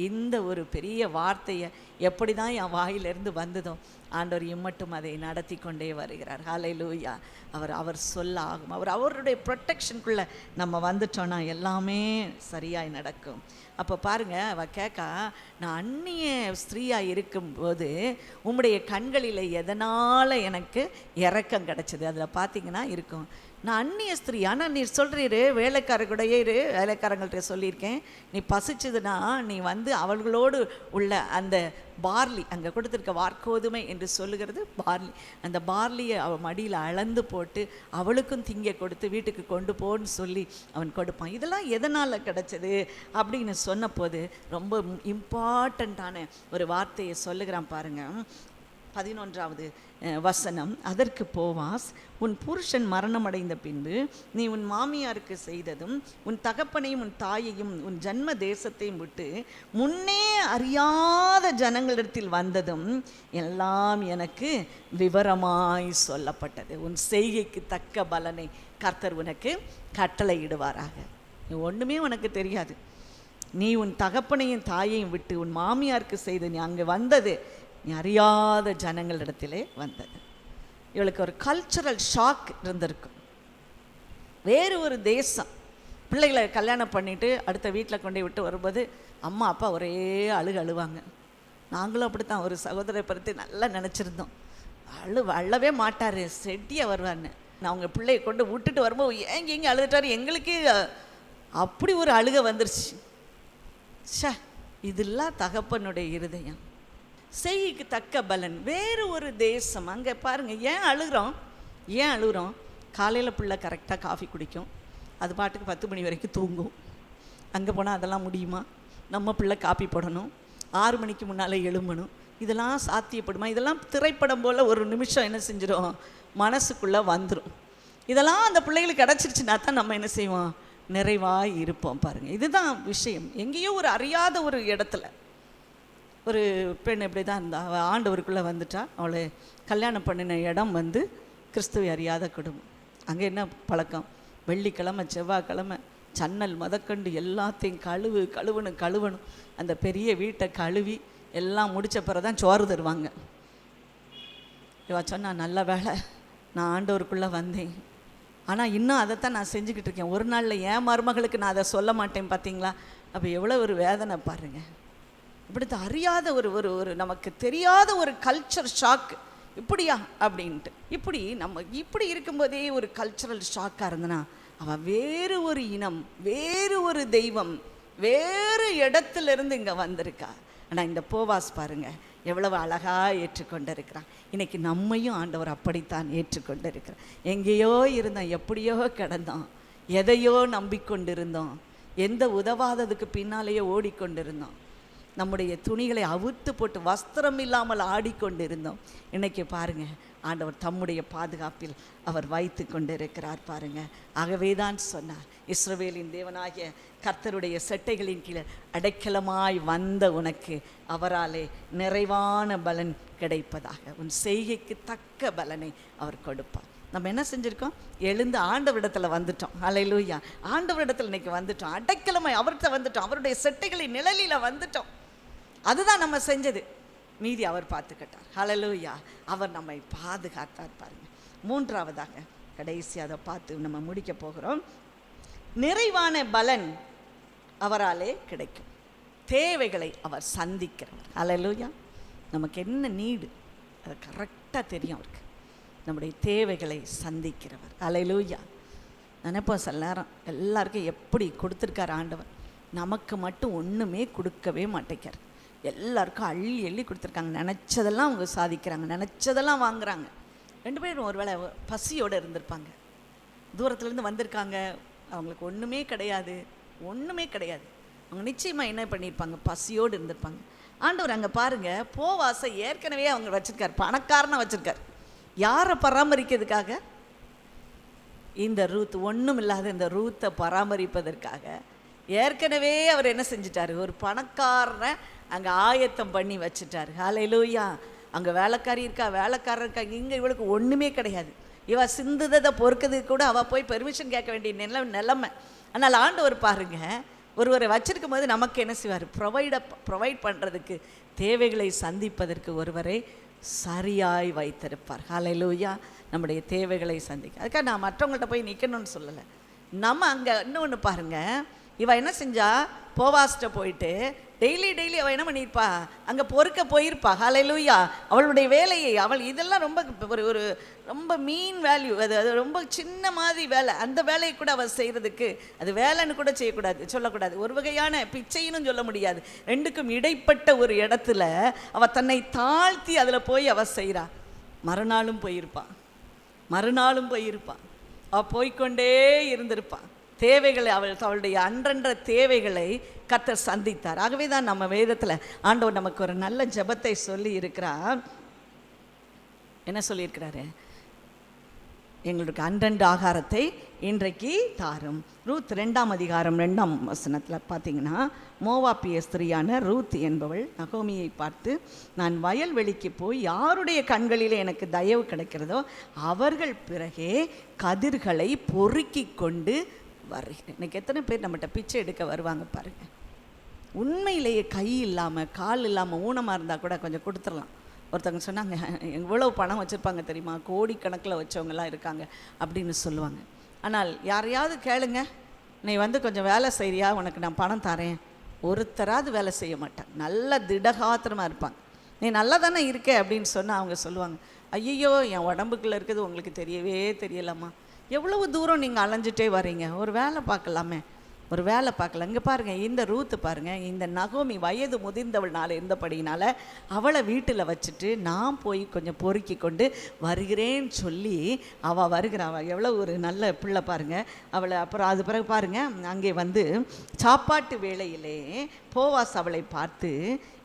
இந்த ஒரு பெரிய வார்த்தையை எப்படி தான் என் வாயிலிருந்து வந்ததோ ஆண்டவர் இம்மட்டும் அதை நடத்தி கொண்டே வருகிறார். ஹல்லேலூயா. அவர் சொல்ல ஆகும். அவருடைய ப்ரொட்டெக்ஷனுக்குள்ளே நம்ம வந்துட்டோன்னா எல்லாமே சரியாய் நடக்கும். அப்போ பாருங்கள், அவள் கேட்கா, நான் அந்நிய ஸ்திரீயாக இருக்கும்போது உம்முடைய கண்களில் எதனால் எனக்கு இரக்கம் கிடச்சிது? அதில் பார்த்தீங்கன்னா இருக்கும், நான் அந்நிய ஸ்திரீ, ஆனால் நீ சொல்கிறீரு வேலைக்காரர்களுடைய வேலைக்காரங்கள்ட்ட சொல்லியிருக்கேன், நீ பசிச்சதுன்னா நீ அவர்களோடு உள்ள அந்த பார்லி, அங்கே கொடுத்துருக்க வார்கோதுமை என்று சொல்லுகிறது பார்லி, அந்த பார்லியை அவள் மடியில் அளந்து போட்டு அவளுக்கும் திங்க கொடுத்து வீட்டுக்கு கொண்டு போன்னு சொல்லி அவன் கொடுப்பான். இதெல்லாம் எதனால் கிடச்சது அப்படின்னு சொன்னபோது ரொம்ப இம்பார்ட்டண்ட்டான ஒரு வார்த்தையை சொல்லுகிறான் பாருங்கள். 11வது வசனம், அதற்கு போவாஸ், உன் புருஷன் மரணமடைந்த பின்பு நீ உன் மாமியாருக்கு செய்ததும் உன் தகப்பனையும் உன் தாயையும் உன் ஜன்ம தேசத்தையும் விட்டு முன்னே அறியாத ஜனங்களிடத்தில் வந்ததும் எல்லாம் எனக்கு விவரமாய் சொல்லப்பட்டது. உன் செய்கைக்கு தக்க பலனை கர்த்தர் உனக்கு கட்டளையிடுவாராக. ஒன்றுமே உனக்கு தெரியாது, நீ உன் தகப்பனையும் தாயையும் விட்டு உன் மாமியாருக்கு செய்து நீ அங்கே வந்தது நீ அறியாத ஜனங்களிடத்திலே வந்தது. இவளுக்கு ஒரு கல்ச்சரல் ஷாக் இருந்திருக்கும். வேறு ஒரு தேசம், பிள்ளைகளை கல்யாணம் பண்ணிவிட்டு அடுத்த வீட்டில் கொண்டு விட்டு வரும்போது அம்மா அப்பா ஒரே அழுவாங்க. நாங்களும் அப்படித்தான் ஒரு சகோதரரை பற்றி நல்லா நினச்சிருந்தோம். அழவே மாட்டார், செட்டியாக வருவார்னு. நான் அவங்க பிள்ளையை கொண்டு விட்டுட்டு வரும்போது எங்கே அழுதுட்டார், எங்களுக்கே அப்படி ஒரு அழுகை வந்துருச்சு. இதெல்லாம் தகப்பனுடைய இருதயம். செய்கைக்கு தக்க பலன். வேறு ஒரு தேசம், அங்கே பாருங்கள், ஏன் அழுகிறோம்? காலையில் பிள்ளை கரெக்டாக காஃபி குடிக்கும், அது பாட்டுக்கு 10 மணி வரைக்கும் தூங்கும். அங்கே போனால் அதெல்லாம் முடியுமா? நம்ம பிள்ளை காப்பி போடணும், 6 மணிக்கு முன்னால் எழும்பணும். இதெல்லாம் சாத்தியப்படுமா? இதெல்லாம் திரைப்படம் போல் ஒரு நிமிஷம் என்ன செஞ்சிடும், மனசுக்குள்ளே வந்துடும். இதெல்லாம் அந்த பிள்ளைகளுக்கு கிடச்சிருச்சுன்னா தான் நம்ம என்ன செய்வோம், நிறைவாக இருப்போம். பாருங்கள், இதுதான் விஷயம். எங்கேயோ ஒரு அறியாத ஒரு இடத்துல ஒரு பெண் இப்படி தான் இருந்தா, அவள் ஆண்டவருக்குள்ளே வந்துட்டா. அவளை கல்யாணம் பண்ணின இடம் கிறிஸ்துவை அறியாத குடும்பம். அங்கே என்ன பழக்கம், வெள்ளிக்கிழமை செவ்வாய்க்கிழமை சன்னல் முதற்கண்டு எல்லாத்தையும் கழுவணும். அந்த பெரிய வீட்டை கழுவி எல்லாம் முடித்த பிறகு தான் சோறு தருவாங்க. இவ சொன்னா, நல்ல வேலை நான் ஆண்டவருக்குள்ளே வந்தேன், ஆனால் இன்னும் அதைத்தான் நான் செஞ்சுக்கிட்டு இருக்கேன். ஒரு நாளில் என் மருமகளுக்கு நான் அதை சொல்ல மாட்டேன். பார்த்தீங்களா? அப்போ எவ்வளோ ஒரு வேதனை பாருங்கள். இப்படி அறியாத ஒரு நமக்கு தெரியாத ஒரு கல்ச்சர் ஷாக். இப்படியா அப்படின்ட்டு இப்படி இருக்கும்போதே ஒரு கல்ச்சரல் ஷாக்காக இருந்தனா, அவள் வேறு ஒரு இனம், வேறு ஒரு தெய்வம், வேறு இடத்துலேருந்து இங்கே வந்திருக்கா. ஆனால் இந்த போவாஸ் பாருங்கள் எவ்வளவு அழகாக ஏற்றுக்கொண்டிருக்கிறான். இன்றைக்கி நம்மையும் ஆண்டவர் அப்படித்தான் ஏற்றுக்கொண்டிருக்கிறார். எங்கேயோ இருந்தோம், எப்படியோ கிடந்தோம், எதையோ நம்பிக்கொண்டிருந்தோம், எந்த உதவாததுக்கு பின்னாலேயோ ஓடிக்கொண்டிருந்தோம், நம்முடைய துணிகளை அவுத்து போட்டு வஸ்திரம் இல்லாமல் ஆடிக்கொண்டிருந்தோம். இன்றைக்கி பாருங்கள், ஆண்டவர் தம்முடைய பாதுகாப்பில் அவர் வைத்து கொண்டிருக்கிறார் பாருங்கள். ஆகவே தான் சொன்னார், இஸ்ரவேலின் தேவனாகிய கர்த்தருடைய செட்டைகளின் கீழே அடைக்கலமாய் வந்த உனக்கு அவராலே நிறைவான பலன் கிடைப்பதாக, உன் செய்கைக்கு தக்க பலனை அவர் கொடுப்பார். நம்ம என்ன செஞ்சுருக்கோம்? எழுந்து ஆண்டவரிடத்தில் வந்துட்டோம். ஹல்லேலூயா. ஆண்டவரிடத்தில் இன்னைக்கு வந்துட்டோம். அடைக்கலமாய் அவர்கிட்ட வந்துட்டோம். அவருடைய செட்டைகளின் நிழலில் வந்துட்டோம். அதுதான் நம்ம செஞ்சது. மீதி அவர் பார்த்துக்கிட்டார். ஹல்லேலூயா. அவர் நம்மை பாதுகாத்தார். பாருங்க. மூன்றாவதாக கடைசி அதை பார்த்து நம்ம முடிக்க போகிறோம். நிறைவான பலன் அவராலே கிடைக்கும். தேவைகளை அவர் சந்திக்கிறவர். ஹல்லேலூயா. நமக்கு என்ன நீடு அது கரெக்டாக தெரியும் அவருக்கு. நம்முடைய தேவைகளை சந்திக்கிறவர். ஹல்லேலூயா. நினைப்போம் சில நேரம் எல்லாருக்கும் எப்படி கொடுத்துருக்கார் ஆண்டவர், நமக்கு மட்டும் ஒன்றுமே கொடுக்கவே மாட்டேங்கிறார். எல்லாருக்கும் அள்ளி அள்ளி கொடுத்துருக்காங்க. நினச்சதெல்லாம் அவங்க சாதிக்கிறாங்க, நினச்சதெல்லாம் வாங்குறாங்க. 2 பேரும் ஒரு வேளை பசியோடு இருந்திருப்பாங்க. தூரத்துலேருந்து வந்திருக்காங்க, அவங்களுக்கு ஒன்றுமே கிடையாது, ஒன்றுமே கிடையாது. அவங்க நிச்சயமாக என்ன பண்ணியிருப்பாங்க? பசியோடு இருந்திருப்பாங்க. ஆண்டவர் அங்கே பாருங்கள், போவாசை ஏற்கனவே அவங்க வச்சுருக்கார், பணக்காரனை வச்சுருக்கார். யாரை பராமரிக்கிறதுக்காக? இந்த ரூத், ஒன்றும் இல்லாத இந்த ரூத்தை பராமரிப்பதற்காக ஏற்கனவே அவர் என்ன செஞ்சிட்டாரு? ஒரு பணக்காரனை அங்கே ஆயத்தம் பண்ணி வச்சுட்டார். ஹல்லேலூயா. அங்கே வேலைக்காரி இருக்கா, வேலைக்காரர் இருக்காங்க. இங்கே இவளுக்கு ஒன்றுமே கிடையாது. இவ சிந்துதை பொறுக்கிறதுக்கு கூட அவள் போய் பெர்மிஷன் கேட்க வேண்டிய நிலைமை. ஆனால் ஆண்டவர் பாருங்க, ஒருவரை வச்சிருக்கும் போது நமக்கு என்ன செய்வார்? ப்ரொவைட் பண்ணுறதுக்கு, தேவைகளை சந்திப்பதற்கு ஒருவரை சரியாய் வைத்திருப்பார். ஹல்லேலூயா. நம்முடைய தேவைகளை சந்திக்க. அதுக்காக நான் மற்றவங்கள்ட்ட போய் நிற்கணும்னு சொல்லலை. நம்ம அங்கே இன்னொன்று பாருங்கள், இவள் என்ன செஞ்சா? போவாஸ்ட்ட போயிட்டு டெய்லி அவள் என்ன பண்ணியிருப்பா? அங்கே பொறுக்க போயிருப்பா. ஹல்லேலூயா. அவளுடைய வேலையை இதெல்லாம் ரொம்ப ஒரு ரொம்ப மீன் வேல்யூ, அது ரொம்ப சின்ன மாதிரி வேலை. அந்த வேலையை கூட அவள் செய்கிறதுக்கு, அது வேலைன்னு கூட சொல்லக்கூடாது, ஒரு வகையான பிச்சைன்னு சொல்ல முடியாது. ரெண்டுக்கும் இடைப்பட்ட ஒரு இடத்துல அவள் தன்னை தாழ்த்தி அதில் போய் அவள் செய்கிறா. மறுநாளும் போயிருப்பாள், அவள் போய்கொண்டே இருந்திருப்பாள். தேவைகளை அவளுடைய அன்றன்ற தேவைகளை கர்த்தர் சந்தித்தார். ஆகவே தான் நம்ம வேதத்தில் ஆண்டவர் நமக்கு ஒரு நல்ல ஜெபத்தை சொல்லி இருக்கிறார். என்ன சொல்லியிருக்கிறாரு? எங்களுக்கு அன்றன்று ஆகாரத்தை இன்றைக்கு தாரும். ரூத் 2ஆம் அதிகாரம் 2ஆம் வசனத்தில் பார்த்தீங்கன்னா, மோவாப்பிய ஸ்திரியான ரூத் என்பவள் நகோமியை பார்த்து, நான் வயல்வெளிக்கு போய் யாருடைய கண்களிலே எனக்கு தயவு கிடைக்கிறதோ அவர்கள் பிறகே கதிர்களை பொறுக்கி கொண்டு வருகிறேன். இன்றைக்கி எத்தனை பேர் நம்மகிட்ட பிச்சை எடுக்க வருவாங்க பாருங்கள். உண்மையிலேயே கை இல்லாமல் கால் இல்லாமல் ஊனமாக இருந்தால் கூட கொஞ்சம் கொடுத்துடலாம். ஒருத்தவங்க சொன்னாங்க, எவ்வளோ பணம் வச்சுருப்பாங்க தெரியுமா, கோடிக்கணக்கில் வச்சவங்கலாம் இருக்காங்க அப்படின்னு சொல்லுவாங்க. ஆனால் யாரையாவது கேளுங்க, நீ வந்து கொஞ்சம் வேலை செய்றியா, உனக்கு நான் பணம் தரேன், ஒருத்தராவது வேலை செய்ய மாட்டாங்க. நல்ல திடகாத்திரமாக இருப்பாங்க. நீ நல்லா தானே இருக்க அப்படின்னு சொன்னால் அவங்க சொல்லுவாங்க, ஐயோ என் உடம்புக்குள்ளே இருக்கிறது உங்களுக்கு தெரியவே தெரியலாமா, எவ்வளவு தூரம் நீங்கள் அலைஞ்சிட்டே வரீங்க, ஒரு வேலை பார்க்கலாமே, ஒரு வேலை பார்க்கல. இங்கே பாருங்கள், இந்த ரூத்து பாருங்கள், இந்த நகோமி வயது முதிர்ந்தவள்னால இருந்தபடினால அவளை வீட்டில் வச்சுட்டு நான் போய் கொஞ்சம் பொறுக்கி கொண்டு வருகிறேன்னு சொல்லி அவள் வருகிறா. அவள் எவ்வளோ ஒரு நல்ல பிள்ளை பாருங்கள் அவளை. அப்புறம் அது பிறகு பாருங்கள், அங்கே வந்து சாப்பாட்டு வேளையிலே போவாஸ் அவளை பார்த்து,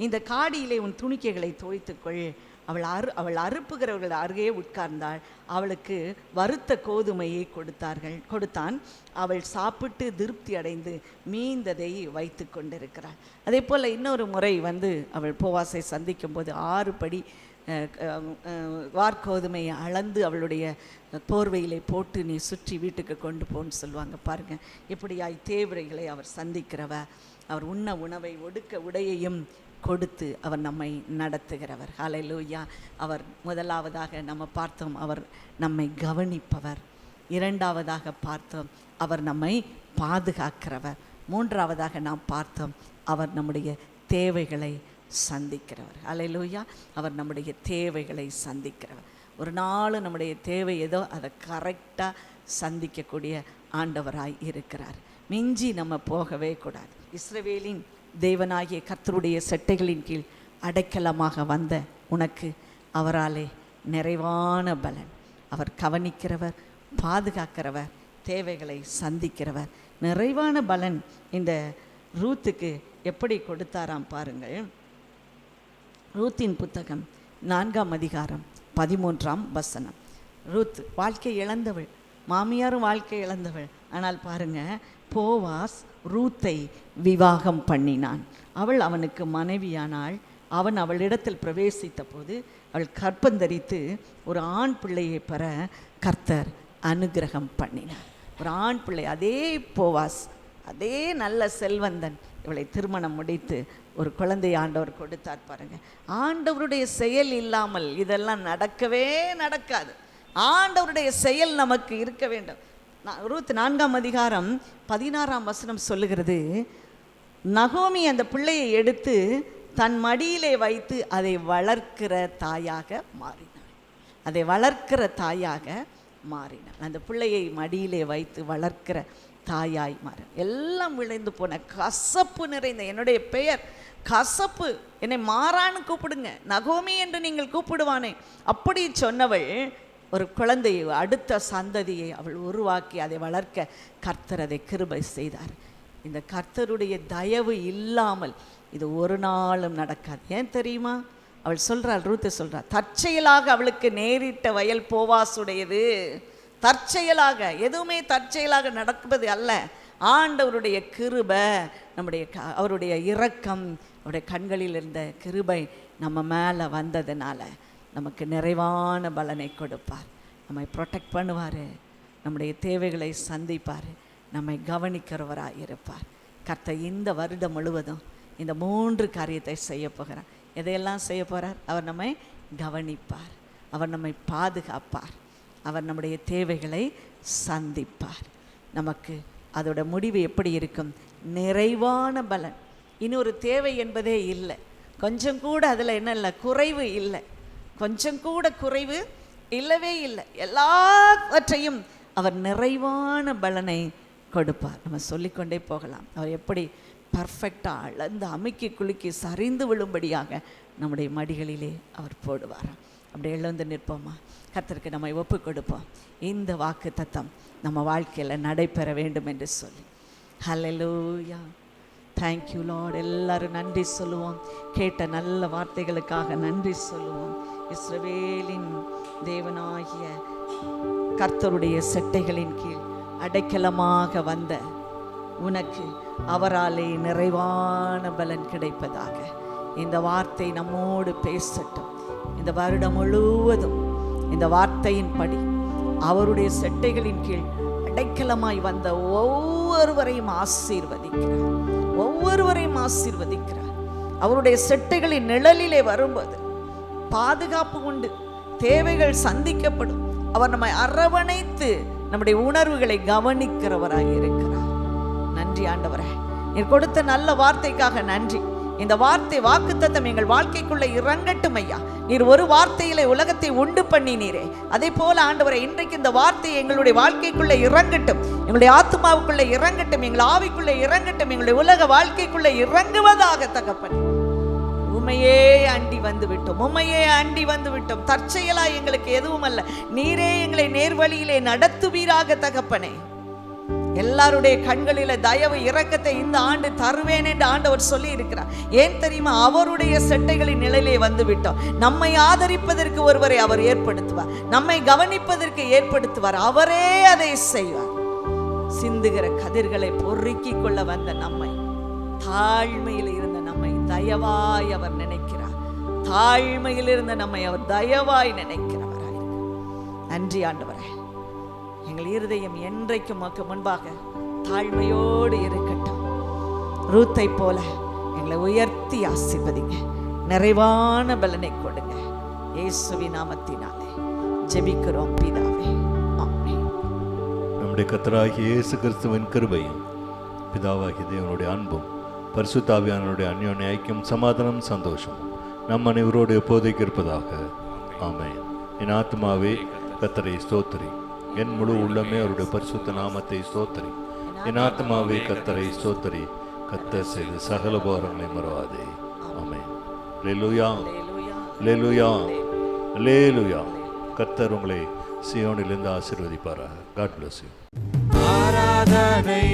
இந்த காடியிலே உன் துணிக்கைகளை தோய்த்துக்கொள், அவள் அறுப்புகிறவர்கள் அருகே உட்கார்ந்தாள், அவளுக்கு வறுத்த கோதுமையை கொடுத்தான், அவள் சாப்பிட்டு திருப்தி அடைந்து மீந்ததை வைத்து கொண்டிருக்கிறாள். அதே போல் இன்னொரு முறை வந்து அவள் போவாசை சந்திக்கும் போது 6 படி வார்கோதுமையை அளந்து அவளுடைய போர்வையிலே போட்டு நீ சுற்றி வீட்டுக்கு கொண்டு போன்னு சொல்லுவாங்க. பாருங்கள், இப்படியாய் தேவைகளை அவர் சந்திக்கிறவர். அவர் உண்ண உணவை, ஒடுக்க உடையையும் கொடுத்து அவர் நம்மை நடத்துகிறவர். ஹல்லேலூயா. அவர் முதலாவதாக நம்ம பார்த்தோம், அவர் நம்மை கவனிப்பவர். 2ஆவதாக பார்த்தோம், அவர் நம்மை பாதுகாக்கிறவர். 3ஆவதாக நாம் பார்த்தோம், அவர் நம்முடைய தேவைகளை சந்திக்கிறவர். ஹல்லேலூயா. அவர் நம்முடைய தேவைகளை சந்திக்கிறவர். ஒரு நாள் நம்முடைய தேவை ஏதோ அதை கரெக்டாக சந்திக்கக்கூடிய ஆண்டவராய் இருக்கிறார். மிஞ்சி நம்ம போகவே கூடாது. இஸ்ரவேலின் தேவனாகிய கர்த்தருடைய செட்டைகளின் கீழ் அடைக்கலமாக வந்த உனக்கு அவராலே நிறைவான பலன். அவர் கவனிக்கிறவர், பாதுகாக்கிறவர், தேவைகளை சந்திக்கிறவர். நிறைவான பலன் இந்த ரூத்துக்கு எப்படி கொடுத்தாராம் பாருங்கள். ரூத்தின் புத்தகம் 4ஆம் அதிகாரம் 13ஆம் வசனம். ரூத் வாழ்க்கை இழந்தவள், மாமியாரும் வாழ்க்கை இழந்தவள். ஆனால் பாருங்க, போவாஸ் ரூத்தை விவாகம் பண்ணினான். அவள் அவனுக்கு மனைவியானாள். அவன் அவளிடத்தில் பிரவேசித்த போது அவள் கற்பந்தரித்து ஒரு ஆண் பிள்ளையை பெற கர்த்தர் அனுக்கிரகம் பண்ணினார். ஒரு ஆண் பிள்ளை, அதே போவாஸ், அதே நல்ல செல்வந்தன் இவளை திருமணம் முடித்து ஒரு குழந்தை ஆண்டவர் கொடுத்தார். பாருங்க, ஆண்டவருடைய செயல் இல்லாமல் இதெல்லாம் நடக்கவே நடக்காது. ஆண்டவருடைய செயல் நமக்கு இருக்க வேண்டும். ரூத் 4ஆம் அதிகாரம் 16ஆம் வசனம் சொல்லுகிறது, நகோமி அந்த பிள்ளையை எடுத்து தன் மடியிலே வைத்து அதை வளர்க்கிற தாயாக மாறினாள். அதை வளர்க்கிற தாயாக மாறினாள். அந்த பிள்ளையை மடியிலே வைத்து வளர்க்கிற தாயாய் மாற. எல்லாம் விளைந்து போன கசப்பு நிறைந்த, என்னுடைய பெயர் கசப்பு, என்னை மாறான்னு கூப்பிடுங்க, நகோமி என்று நீங்கள் கூப்பிடுவானே, அப்படி சொன்னவள் ஒரு குழந்தையை, அடுத்த சந்ததியை அவள் உருவாக்கி அதை வளர்க்க கர்த்தர் அதை கிருபை செய்தார். இந்த கர்த்தருடைய தயவு இல்லாமல் இது ஒரு நாளும் நடக்காது. ஏன் தெரியுமா? அவள் சொல்கிறாள், ரூத்து சொல்கிறாள், தற்செயலாக அவளுக்கு நேரிட்ட வயல் போவாசுடையது. தற்செயலாக, எதுவுமே தற்செயலாக நடப்பது அல்ல. ஆண்டவருடைய கிருபை, நம்முடைய அவருடைய இரக்கம், அவருடைய கண்களில் இருந்த கிருபை நம்ம மேலே வந்ததுனால நமக்கு நிறைவான பலனை கொடுப்பார். நம்மை ப்ரொடெக்ட் பண்ணுவார், நம்முடைய தேவைகளை சந்திப்பார், நம்மை கவனிக்கிறவராக இருப்பார். கர்த்தர் இந்த வருடம் முழுவதும் இந்த 3 காரியத்தை செய்ய போகிறார். எதையெல்லாம் செய்ய போகிறார்? அவர் நம்மை கவனிப்பார், அவர் நம்மை பாதுகாப்பார், அவர் நம்முடைய தேவைகளை சந்திப்பார். நமக்கு அதோட முடிவு எப்படி இருக்கும்? நிறைவான பலன். இன்னொரு தேவை என்பதே இல்லை, கொஞ்சம் கூட அதில் என்ன இல்லை, குறைவு இல்லை, கொஞ்சம் கூட குறைவு இல்லவே இல்லை. எல்லாவற்றையும் அவர் நிறைவான பலனை கொடுப்பார். நம்ம சொல்லிக்கொண்டே போகலாம். அவர் எப்படி பர்ஃபெக்டாக அளந்து அமுக்கி குலுக்கி சரிந்து விழும்படியாக நம்முடைய மடிகளிலே அவர் போடுவார். அப்படி எழுந்து நிற்போமா? கர்த்தருக்கு நம்மை ஒப்பு கொடுப்போம். இந்த வாக்கு தத்தம் நம்ம வாழ்க்கையில் நடைபெற வேண்டும் என்று சொல்லி. ஹல்லேலூயா, தேங்க்யூ லார்ட். எல்லாரும் நன்றி சொல்லுவோம். கேட்ட நல்ல வார்த்தைகளுக்காக நன்றி சொல்லுவோம். இஸ்ரவேலின் தேவனாகிய கர்த்தருடைய செட்டைகளின் கீழ் அடைக்கலமாக வந்த உனக்கு அவராலே நிறைவான பலன் கிடைப்பதாக. இந்த வார்த்தை நம்மோடு பேசட்டும். இந்த வருடம் முழுவதும் இந்த வார்த்தையின்படி அவருடைய செட்டைகளின் கீழ் அடைக்கலமாய் வந்த ஒவ்வொருவரையும் ஆசீர்வதிக்கிறார், ஒவ்வொருவரையும் ஆசீர்வதிக்கிறார். அவருடைய செட்டைகளின் நிழலிலே வரும்போது பாதுகாப்பு உண்டு, தேவைகள் சந்திக்கப்படும். அவர் நம்மை அரவணைத்து நம்முடைய உணர்வுகளை கவனிக்கிறவராய் இருக்கிறார். நன்றி ஆண்டவரே, நீர் கொடுத்த நல்ல வார்த்தைக்காக நன்றி. இந்த வார்த்தை வாக்குத்தத்தம் எங்கள் வாழ்க்கைக்குள்ள இறங்கட்டும் ஐயா. நீர் ஒரு வார்த்தையிலே உலகத்தை உண்டு பண்ணினீரே, அதே போல ஆண்டவரே இன்றைக்கு இந்த வார்த்தை எங்களுடைய வாழ்க்கைக்குள்ள இறங்கட்டும், எங்களுடைய ஆத்மாவுக்குள்ள இறங்கட்டும், எங்கள் ஆவிக்குள்ள இறங்கட்டும், எங்களுடைய உலக வாழ்க்கைக்குள்ள இறங்குவதாக தகப்பனே. உம்மையே அண்டி வந்து விட்டோம், உம்மையே அண்டி வந்து விட்டோம். தற்செயலா எங்களுக்கு எதுவும் அல்ல, நீரே எங்களை நேர்வழியிலே நடத்துவீராக தகப்பனே. எல்லாருடைய கண்களில தயவு இரக்கத்தை இந்த ஆண்டு தருவேன் என்று ஆண்டவர் சொல்லி இருக்கிறார். ஏன் தெரியுமா? அவருடைய செட்டைகளின் நிலையிலே வந்து விட்டோம். நம்மை ஆதரிப்பதற்கு ஒருவரை அவர் ஏற்படுத்துவார், நம்மை கவனிப்பதற்கு ஏற்படுத்துவார், அவரே அதை செய்வார். சிந்துகிற கதிர்களை பொறுக்கி கொள்ள வந்த நம்மை, தாழ்மையில் இருந்த நம்மை தயவாய் அவர் நினைக்கிறார். தாழ்மையில் இருந்த நம்மை அவர் தயவாய் நினைக்கிறவராய். நன்றி ஆண்டவரே. எங்கள் இருதயம் என்றைக்கும் உமக்கு முன்பாக தாழ்மையோடு இருக்கட்டும். ரூத்தை போல எங்களை உயர்த்தி ஆசீர்வதிங்க, நிறைவான பலனை கொடுங்க. இயேசுவின் நாமத்தினாலே ஜெபிக்கிறோம் பிதாவே, ஆமென். நம்முடைய கர்த்தராகிய இயேசு கிறிஸ்துவின் கிருபையும் பிதாவாகிய தேவனுடைய அன்பும் பரிசுத்த ஆவியானவருடைய அன்யோன்ய ஐக்கியம், சமாதானம், சந்தோஷம் நம் அனைவரோடு எப்போதைக்கு இருப்பதாக. ஆமென். என் ஆத்மாவே கர்த்தரை ஸ்தோத்திரி, என் முழு உள்ளமே அவருடைய பரிசுத்த நாமத்தை ஸ்தோத்திரி. என் ஆத்மாவே கர்த்தரை ஸ்தோத்திரி, கர்த்தர் செய்த சகல உபகாரங்களை மறவாதே. ஆமென். அல்லேலூயா, அல்லேலூயா, அல்லேலூயா. கர்த்தர் உங்களை சீயோனிலிருந்து ஆசீர்வதிப்பாராக. God bless you. ஆராதனை